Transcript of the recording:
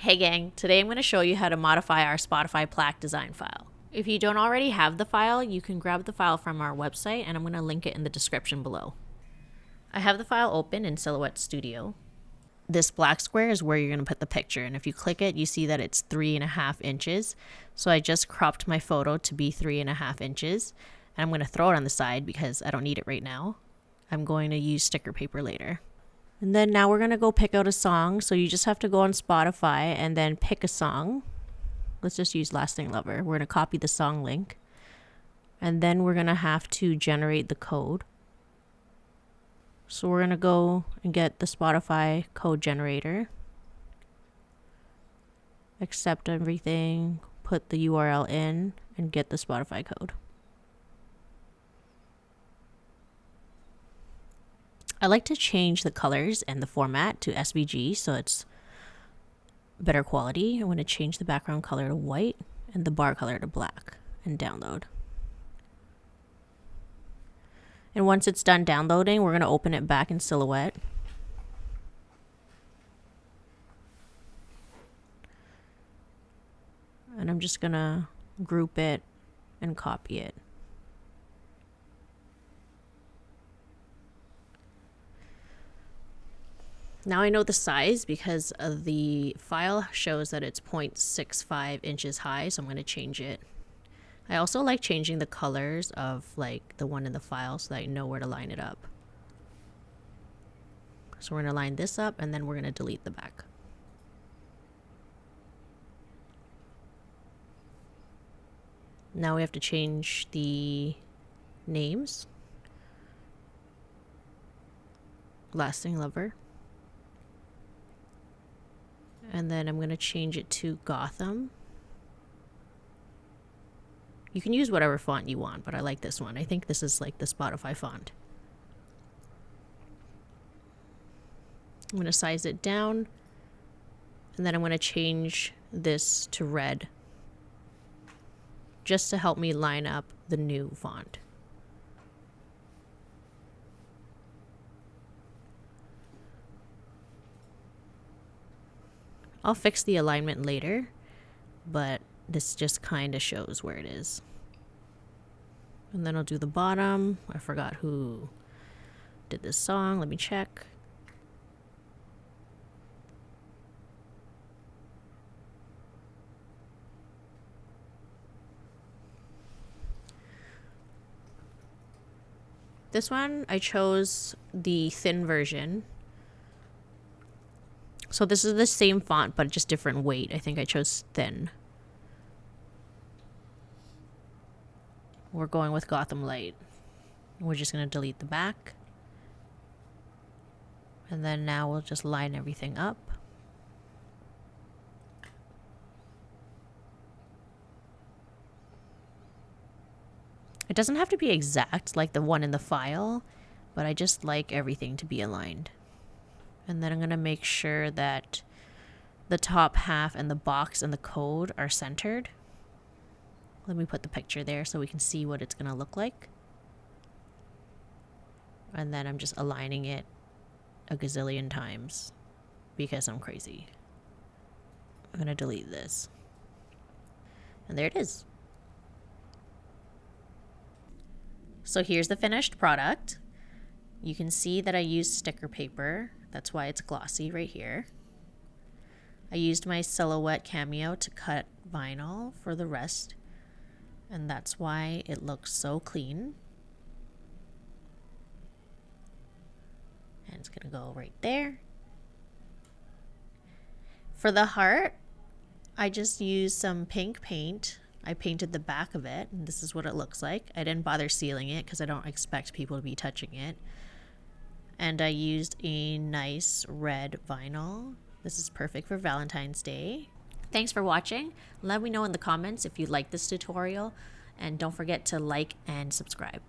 Hey gang, today I'm going to show you how to modify our Spotify plaque design file. If you don't already have the file, you can grab the file from our website and I'm going to link it in the description below. I have the file open in Silhouette Studio. This black square is where you're going to put the picture, and if you click it, you see that it's 3.5 inches. So I just cropped my photo to be 3.5 inches, and I'm going to throw it on the side because I don't need it right now. I'm going to use sticker paper later. And then now we're going to go pick out a song. So you just have to go on Spotify and then pick a song. Let's just use Lasting Lover. We're going to copy the song link. And then we're going to have to generate the code. So we're going to go and get the Spotify code generator. Accept everything. Put the URL in and get the Spotify code. I like to change the colors and the format to SVG so it's better quality. I'm going to change the background color to white and the bar color to black and download. And once it's done downloading, we're going to open it back in Silhouette. And I'm just going to group it and copy it. Now I know the size because the file shows that it's 0.65 inches high, so I'm going to change it. I also like changing the colors of like the one in the file so that I know where to line it up. So we're going to line this up and then we're going to delete the back. Now we have to change the names. Lasting Lover. And then I'm going to change it to Gotham. You can use whatever font you want, but I like this one. I think this is like the Spotify font. I'm going to size it down. And then I'm going to change this to red, just to help me line up the new font. I'll fix the alignment later, but this just kind of shows where it is. And then I'll do the bottom. I forgot who did this song. Let me check. This one, I chose the thin version. So this is the same font, but just different weight. I think I chose thin. We're going with Gotham Light. We're just going to delete the back. And then now we'll just line everything up. It doesn't have to be exact like the one in the file, but I just like everything to be aligned. And then I'm going to make sure that the top half and the box and the code are centered. Let me put the picture there so we can see what it's going to look like. And then I'm just aligning it a gazillion times because I'm crazy. I'm going to delete this. And there it is. So here's the finished product. You can see that I used sticker paper. That's why it's glossy right here. I used my Silhouette Cameo to cut vinyl for the rest. And that's why it looks so clean. And it's going to go right there. For the heart, I just used some pink paint. I painted the back of it, and this is what it looks like. I didn't bother sealing it because I don't expect people to be touching it. And I used a nice red vinyl. This is perfect for Valentine's Day. Thanks for watching. Let me know in the comments if you like this tutorial. And don't forget to like and subscribe.